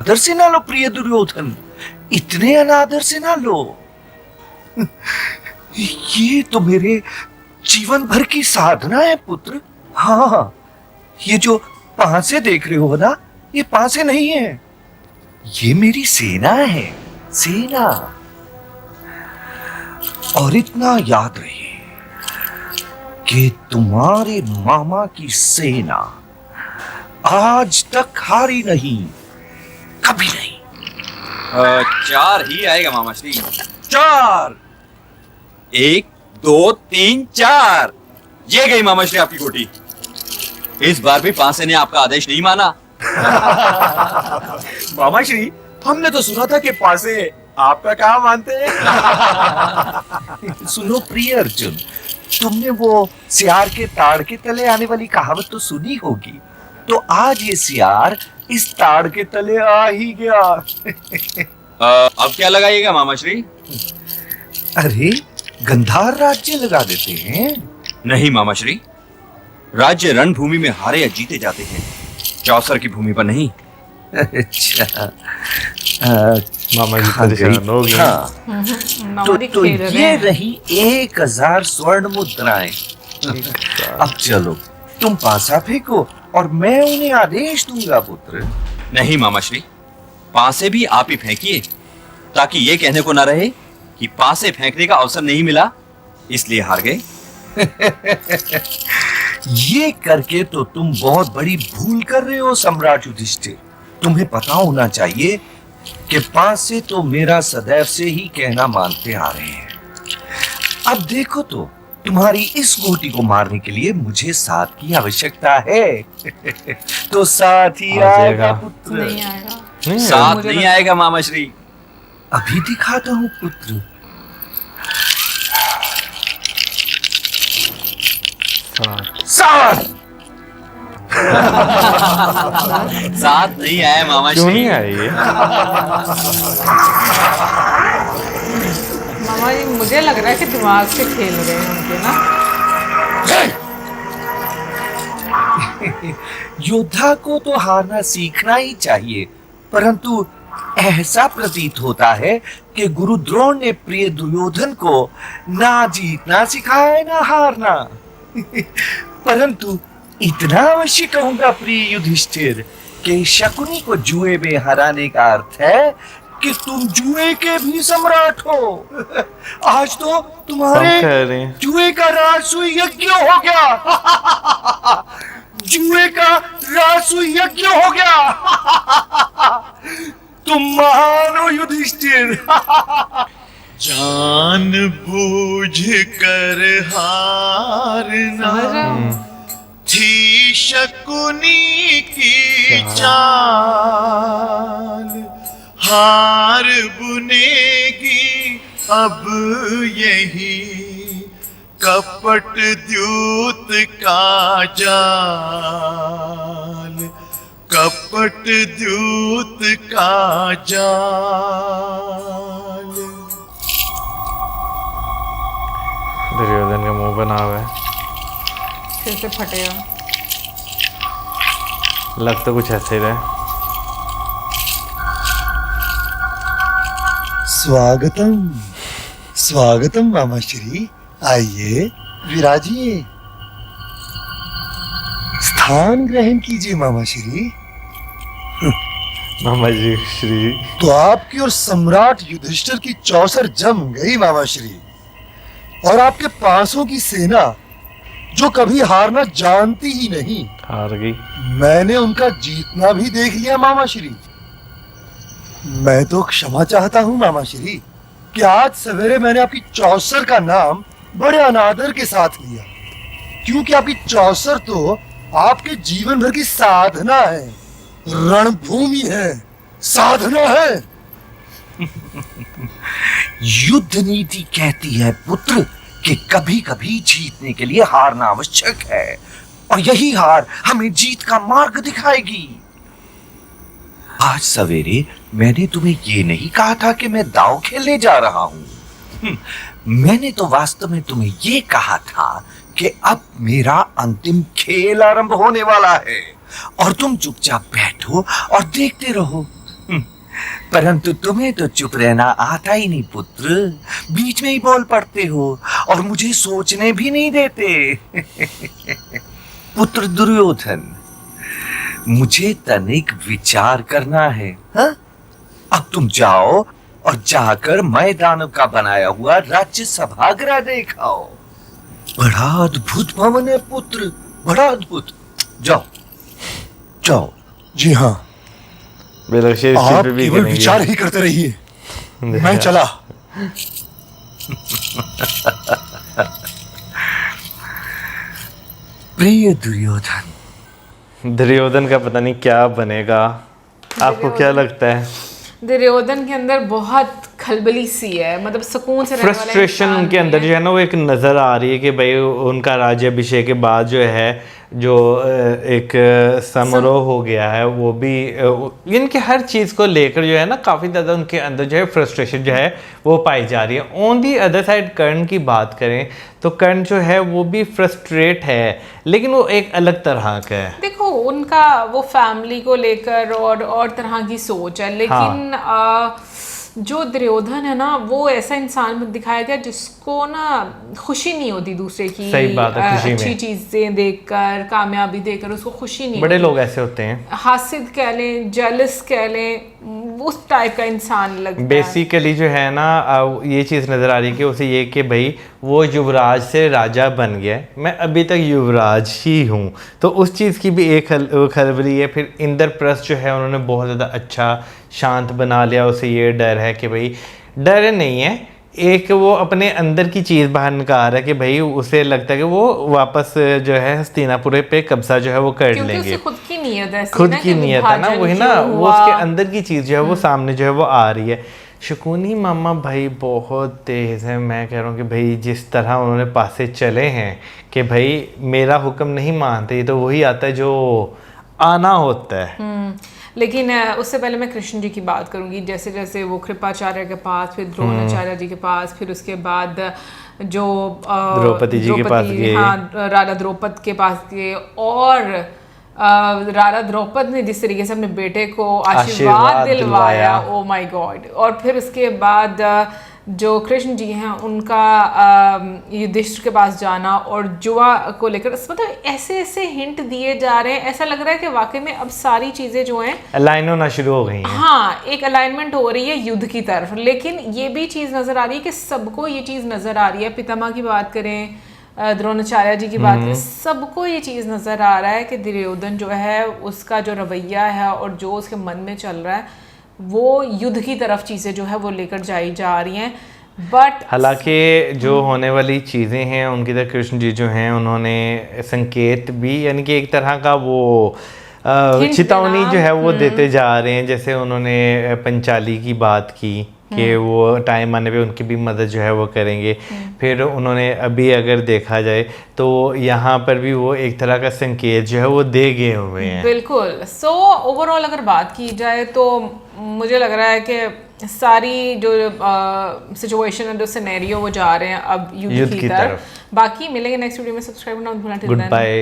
आदर से ना लो प्रिय दुर्योधन, इतने अनादर से ना लो। ये तो मेरे जीवन भर की साधना है पुत्र। हाँ, ये जो पांसे देख रहे हो ना, ये पांसे नहीं है, ये मेरी सेना है, सेना। और इतना याद रहे कि तुम्हारे मामा की सेना आज तक हारी नहीं, कभी नहीं। 4 ही आएगा मामा श्री। 4। 1 2 3 4। ये गई मामा श्री आपकी गोटी। इस बार भी पांसे ने आपका आदेश नहीं माना। मामा श्री, हमने तो सुना था कि पासे आपका कहा मानते हैं। सुनो प्रिय अर्जुन, तुमने वो सियार के ताड़ के तले आने वाली कहावत तो सुनी होगी। तो आज ये सियार इस ताड़ के तले आ ही गया। अब क्या लगाइएगा मामा श्री? अरे, गंधार राज्य लगा देते हैं। नहीं मामा श्री, राज्य रणभूमि में हारे या जीते जाते हैं, चौसर की भूमि पर नहीं। अच्छा, मामा जी परेशान हो गए। हाँ, तो ये रही 1000 स्वर्ण मुद्राएं। अब चलो, तुम पासा फेंको और मैं उन्हें आदेश दूंगा पुत्र। नहीं मामा श्री, पासे भी आप ही फेंकिए, ताकि ये कहने को ना रहे कि पासे फेंकने का अवसर नहीं मिला, इसलिए हार गए। ये करके तो तुम बहुत बड़ी भूल कर रहे हो सम्राट युधिष्ठिर। तुम्हें पता होना चाहिए कि पासे तो मेरा सदैव से ही कहना मानते आ रहे हैं। अब देखो तो, तुम्हारी इस गोटी को मारने के लिए मुझे 7 की आवश्यकता है। तो 7 ही आएगा पुत्र। नहीं आएगा। 7 नहीं आएगा मामा श्री। अभी दिखाता हूँ पुत्र। 7। 7 नहीं आया मामा क्यों श्री। नहीं आई ये? मामा जी, मुझे लग रहा है कि दिमाग से खेल रहे हैं उनके ना। योद्धा को तो हारना सीखना ही चाहिए, परंतु ऐसा प्रतीत होता है कि गुरु द्रोण ने प्रिय दुर्योधन को ना जीतना सिखाया है ना हारना। परंतु इतना अवश्य कहूंगा प्रिय युधिष्ठिर कि शकुनी को जुए में हराने का अर्थ है कि तुम जुए के भी सम्राट हो। आज तो तुम्हारे जुए का राजसूय यज्ञ हो गया। जुए का राजसूय यज्ञ हो गया। तुम महान हो युधिष्ठिर। जान बूझ कर हारना थी शकुनी की चाल, हार बुनेगी अब यही कपट द्यूत का जाल, कपट द्यूत का जाल। दुर्योधन का मुंह बना हुआ है, फिर से फटेगा। लग तो कुछ ऐसे ही रहा है। स्वागतम स्वागतम मामा श्री, आइए विराजिए, स्थान ग्रहण कीजिए मामा श्री। मामा जी श्री। तो आपकी और सम्राट युधिष्ठिर की चौसर जम गई मामा श्री, और आपके पासों की सेना जो कभी हारना जानती ही नहीं, हार गई। मैंने उनका जीतना भी देख लिया मामा श्री। मैं तो क्षमा चाहता हूँ मामा श्री कि आज सवेरे मैंने आपकी चौसर का नाम बड़े अनादर के साथ लिया, क्योंकि आपकी चौसर तो आपके जीवन भर की साधना है, रणभूमि है, साधना है। युद्ध नीति कहती है पुत्र कि कभी कभी जीतने के लिए हारना आवश्यक है, और यही हार हमें जीत का मार्ग दिखाएगी। आज सवेरे मैंने तुम्हें ये नहीं कहा था कि मैं दांव खेलने जा रहा हूं। मैंने तो वास्तव में तुम्हें ये कहा था कि अब मेरा अंतिम खेल आरंभ होने वाला है, और तुम चुपचाप बैठो और देखते रहो। परंतु तुम्हें तो चुप रहना आता ही नहीं पुत्र, बीच में ही बोल पड़ते हो और मुझे सोचने भी नहीं देते। पुत्र दुर्योधन, मुझे तनिक विचार करना है। हाँ? अब तुम जाओ और जाकर मैदान का बनाया हुआ राज्य सभागृह देखाओ। बड़ा अद्भुत भवन है पुत्र, बड़ा अद्भुत। जाओ जाओ। जी हाँ, बेलक्षी आप भी केवल विचार ही करते रहिए, मैं चला। प्रिय दुर्योधन, दुर्योधन का पता नहीं क्या बनेगा, आपको क्या लगता है? दुर्योधन के अंदर बहुत खलबली सी है, मतलब सुकून से रहने वाला फ्रस्ट्रेशन इंसान उनके नहीं अंदर है। जो है ना वो एक नज़र आ रही है कि भाई उनका राज्याभिषेक के बाद जो है जो एक समारोह हो गया है, वो भी इनके हर चीज़ को लेकर जो है ना काफ़ी ज़्यादा उनके अंदर जो है फ्रस्ट्रेशन जो है वो पाई जा रही है। ऑन दी अदर साइड कर्ण की बात करें तो कर्ण जो है वो भी फ्रस्ट्रेट है, लेकिन वो एक अलग तरह का है। देखो उनका वो फैमिली को लेकर और तरह की सोच है, लेकिन जो दुर्योधन है ना वो ऐसा इंसान दिखाया गया जिसको ना खुशी नहीं होती दूसरे की सही बात है, खुशी अच्छी में। चीजें देखकर, कामयाबी देखकर उसको खुशी नहीं बड़े होती। लोग ऐसे होते हैं, हासिद कह लें, जेलस कह लें, उस टाइप का इंसान लगता है। बेसिकली जो है ना ये चीज़ नज़र आ रही है कि उसे ये कि भाई वो युवराज से राजा बन गया, मैं अभी तक युवराज ही हूँ, तो उस चीज़ की भी एक खलबली है। फिर इंद्रप्रस्थ जो है उन्होंने बहुत ज़्यादा अच्छा शांत बना लिया, उसे ये डर है कि भाई, डर नहीं है, एक वो अपने अंदर की चीज़ बाहर निकाल रहा है कि भाई उसे लगता है कि वो वापस जो है हस्तिनापुर पे कब्जा जो है वो कर क्योंकि लेंगे। उसे खुद की नीयत है, खुद की नीयत है ना, वही ना, वो उसके अंदर की चीज़ जो है वो सामने जो है वो आ रही है। शकुनी मामा भाई बहुत तेज़ है, मैं कह रहा हूँ कि भाई जिस तरह उन्होंने पासे चले हैं कि भाई मेरा हुक्म नहीं मानते, ये तो वही आता है जो आना होता है। लेकिन उससे पहले मैं कृष्ण जी की बात करूंगी। जैसे जैसे वो कृपाचार्य के पास, फिर द्रोणाचार्य जी के पास, फिर उसके बाद जो द्रौपदी जी के पास गए, हाँ, राजा द्रौपद के पास गए, और राजा द्रौपद ने जिस तरीके से अपने बेटे को आशीर्वाद दिलवाया, ओ माय गॉड। और फिर उसके बाद जो कृष्ण जी हैं उनका युधिष्ठिर के पास जाना और जुआ को लेकर, मतलब ऐसे ऐसे हिंट दिए जा रहे हैं, ऐसा लग रहा है कि वाकई में अब सारी चीज़ें जो हैं अलाइन होना शुरू हो गई हैं। हाँ, एक अलाइनमेंट हो रही है युद्ध की तरफ। लेकिन ये भी चीज़ नज़र आ रही है कि सबको ये चीज़ नज़र आ रही है, पितामह की बात करें, द्रोणाचार्य जी की बात करें, सबको ये चीज़ नज़र आ रहा है कि दुर्योधन जो है उसका जो रवैया है और जो उसके मन में चल रहा है वो युद्ध की तरफ चीज़ें जो है वो लेकर जाई जा रही हैं। बट हालांकि जो होने वाली चीज़ें हैं उनकी तरह कृष्ण जी जो हैं उन्होंने संकेत भी, यानी कि एक तरह का वो चेतावनी जो है वो देते जा रहे हैं। जैसे उन्होंने पंचाली की बात की कि वो टाइम आने पे उनकी भी मदद जो है वो करेंगे। फिर उन्होंने अभी अगर देखा जाए तो यहाँ पर भी वो एक तरह का संकेत जो है वो दे गए हुए हैं। बिल्कुल। सो ओवरऑल अगर बात की जाए तो मुझे लग रहा है कि सारी जो सिचुएशन है, जो सिनेरियो वो जा रहे हैं अब युद्ध की तरफ। बाकी मिलेंगे नेक्स्ट वीडियो में, सब्सक्राइब करना मत भूलना। Good bye.